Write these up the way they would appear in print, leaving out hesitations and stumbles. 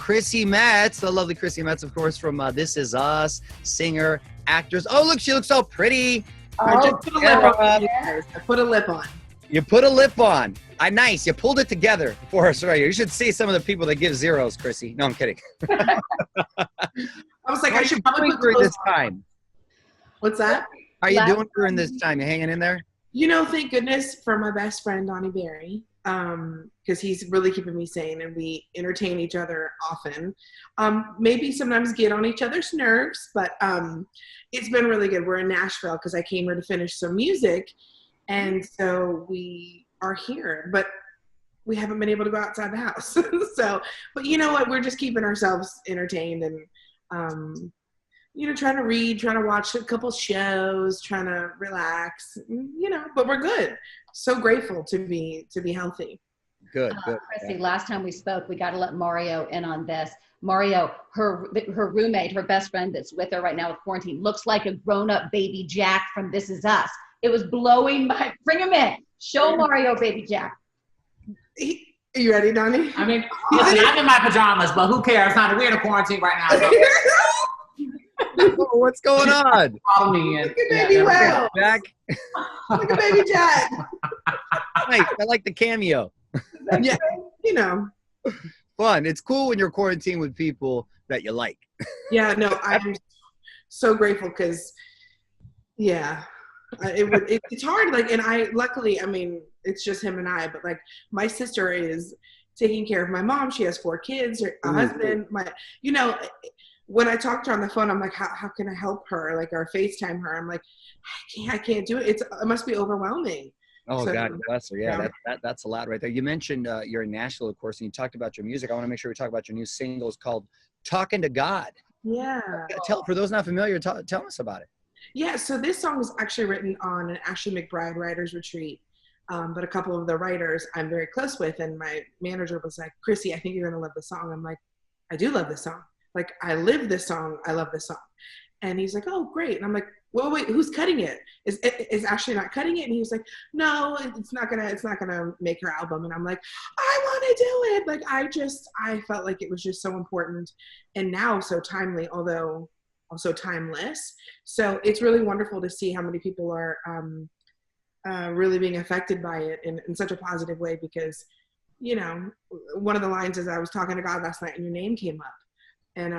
Chrissy Metz, the lovely Chrissy Metz, of course, from This Is Us, singer, actress. Oh, look, she looks so pretty. I just put a lip on. Yes, I put a lip on. You put a lip on. Nice. You pulled it together for us right here. You should see some of the people that give zeros, Chrissy. No, I'm kidding. I was like, I should probably put during this time. What's that? How are you doing during this time? You hanging in there? You know, thank goodness for my best friend, Donnie Berry, because he's really keeping me sane and we entertain each other often. Maybe sometimes get on each other's nerves, but it's been really good. We're in Nashville because I came here to finish some music, and so we are here, but we haven't been able to go outside the house. But you know what? We're just keeping ourselves entertained and, you know, trying to read, trying to watch a couple shows, trying to relax, you know, but we're good. So grateful to be healthy. Good. Chrissy, last time we spoke, we got to let Mario in on this. Mario, her roommate, her best friend that's with her right now with quarantine, looks like a grown-up baby Jack from This Is Us. It was blowing my, bring him in. Show Mario baby Jack. Are you ready, Donnie? I mean, listen, I'm in my pajamas, but who cares? We're in a quarantine right now. So. What's going on? Follow me in. Look at baby Will. Jack. Look at baby Jack. Nice. I like the cameo. Yeah, you know. Fun. It's cool when you're quarantined with people that you like. Yeah, no, I'm so grateful because, yeah, it's hard. Like, and luckily, I mean, it's just him and I, but like my sister is taking care of my mom. She has 4 kids, her husband, you know, when I talk to her on the phone, I'm like, how can I help her? Like, or FaceTime her. I'm like, I can't do it. It must be overwhelming. Oh, so, God bless her. Yeah, that's a lot right there. You mentioned you're in Nashville, of course, and you talked about your music. I want to make sure we talk about your new single. It's called Talking to God. Yeah. For those not familiar, tell us about it. Yeah, so this song was actually written on an Ashley McBride writer's retreat. But a couple of the writers I'm very close with, and my manager was like, Chrissy, I think you're going to love this song. I'm like, I do love this song. Like, I live this song. I love this song. And he's like, oh, great. And I'm like, well, wait, who's cutting it? Is Ashley not cutting it? And he was like, no, it's not gonna make her album. And I'm like, I want to do it. Like, I felt like it was just so important and now so timely, although also timeless. So it's really wonderful to see how many people are really being affected by it in such a positive way, because, you know, one of the lines is, I was talking to God last night and your name came up. And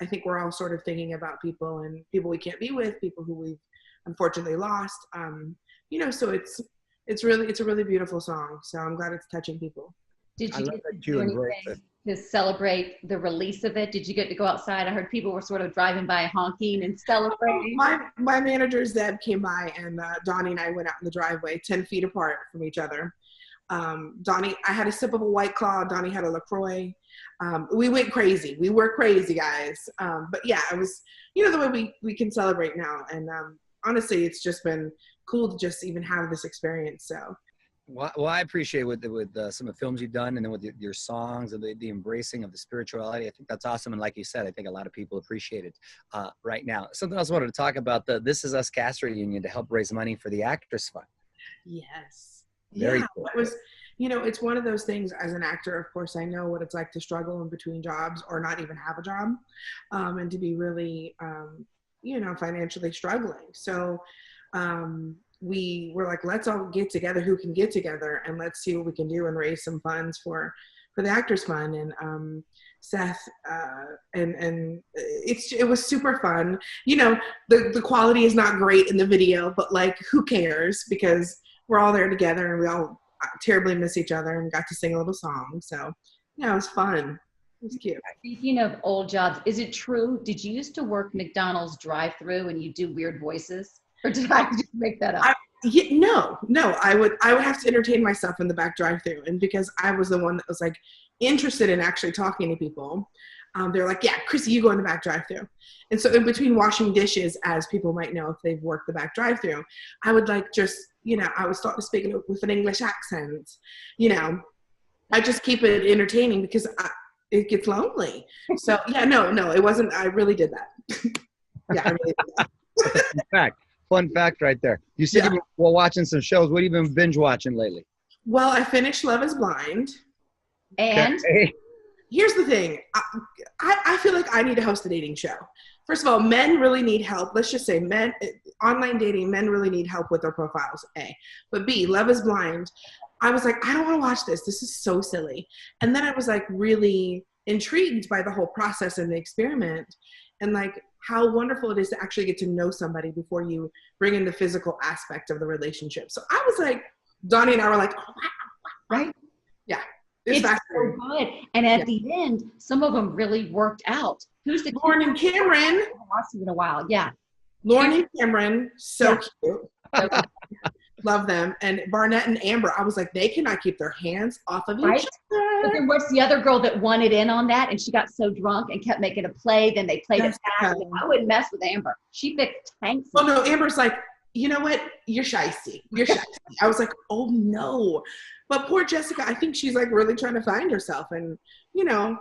I think we're all sort of thinking about people and people we can't be with, people who we've unfortunately lost. You know, so it's a really beautiful song. So I'm glad it's touching people. Did you get to do anything to celebrate the release of it? Did you get to go outside? I heard people were sort of driving by honking and celebrating. My manager Zeb came by, and Donnie and I went out in the driveway 10 feet apart from each other. Donnie, I had a sip of a White Claw. Donnie had a LaCroix. We went crazy. We were crazy, guys. But yeah, it was, you know, the way we can celebrate now. And honestly, it's just been cool to just even have this experience. So. Well, I appreciate with some of the films you've done, and then with your songs and the embracing of the spirituality. I think that's awesome. And like you said, I think a lot of people appreciate it right now. Something else I wanted to talk about, the This Is Us cast reunion to help raise money for the Actors Fund. Yes. Very yeah, cool. It was, you know, it's one of those things as an actor, of course, I know what it's like to struggle in between jobs or not even have a job, and to be really, you know, financially struggling. So we were like, let's all get together who can get together, and let's see what we can do and raise some funds for the Actors Fund. And Seth, and it was super fun. You know, the quality is not great in the video, but like, who cares? Because we're all there together and we all terribly miss each other and got to sing a little song. So yeah, it was fun. It was cute. Speaking of old jobs, is it true? Did you used to work McDonald's drive-through and you do weird voices? Or did I just make that up? No, I would have to entertain myself in the back drive-through. And because I was the one that was like interested in actually talking to people, they're like, yeah, Chrissy, you go in the back drive-through. And so in between washing dishes, as people might know if they've worked the back drive-through, I would like just, you know, I would start to speak with an English accent. You know, I just keep it entertaining because it gets lonely. So yeah, no, it wasn't. I really did that. Yeah, I really did that. Fun fact right there. You said you were watching some shows. What have you been binge watching lately? Well, I finished Love is Blind. And? Okay. here's the thing. I feel like I need to host a dating show. First of all, men really need help. Let's just say online dating, men really need help with their profiles, A. But B, Love is Blind. I was like, I don't want to watch this. This is so silly. And then I was like really intrigued by the whole process and the experiment and like how wonderful it is to actually get to know somebody before you bring in the physical aspect of the relationship. So I was like, Donnie and I were like, oh, wow. Right? Yeah. It's so good. And at the end, some of them really worked out. Who's the Lauren and Cameron? I haven't watched it in a while. Yeah. Lauren and Cameron, so cute. Love them. And Barnett and Amber, I was like, they cannot keep their hands off of each other. But then what's the other girl that wanted in on that and she got so drunk and kept making a play, then they played it back. I wouldn't mess with Amber. She picked tanks. Oh no, Amber's like, you know what? You're shysty. You're shysty. I was like, oh no. But poor Jessica, I think she's like really trying to find herself. And, you know,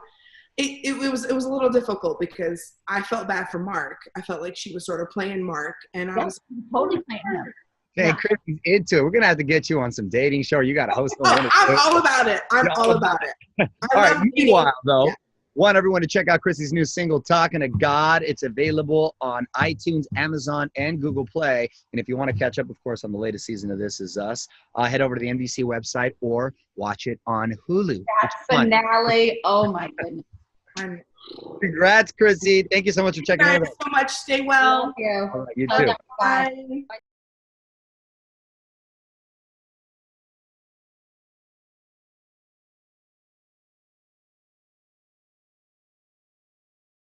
it was a little difficult because I felt bad for Mark. I felt like she was sort of playing Mark. And I was totally playing him. Hey, Chrissy's into it. We're going to have to get you on some dating show. You got to host one. I'm all about it. I'm all about it. All right. Meanwhile, though, want everyone to check out Chrissy's new single, Talking to God. It's available on iTunes, Amazon, and Google Play. And if you want to catch up, of course, on the latest season of This Is Us, head over to the NBC website or watch it on Hulu. That finale. Oh, my goodness. Congrats, Chrissy. Thank you so much for checking out. Thank you so much. Stay well. Thank you. All right, you too. Bye.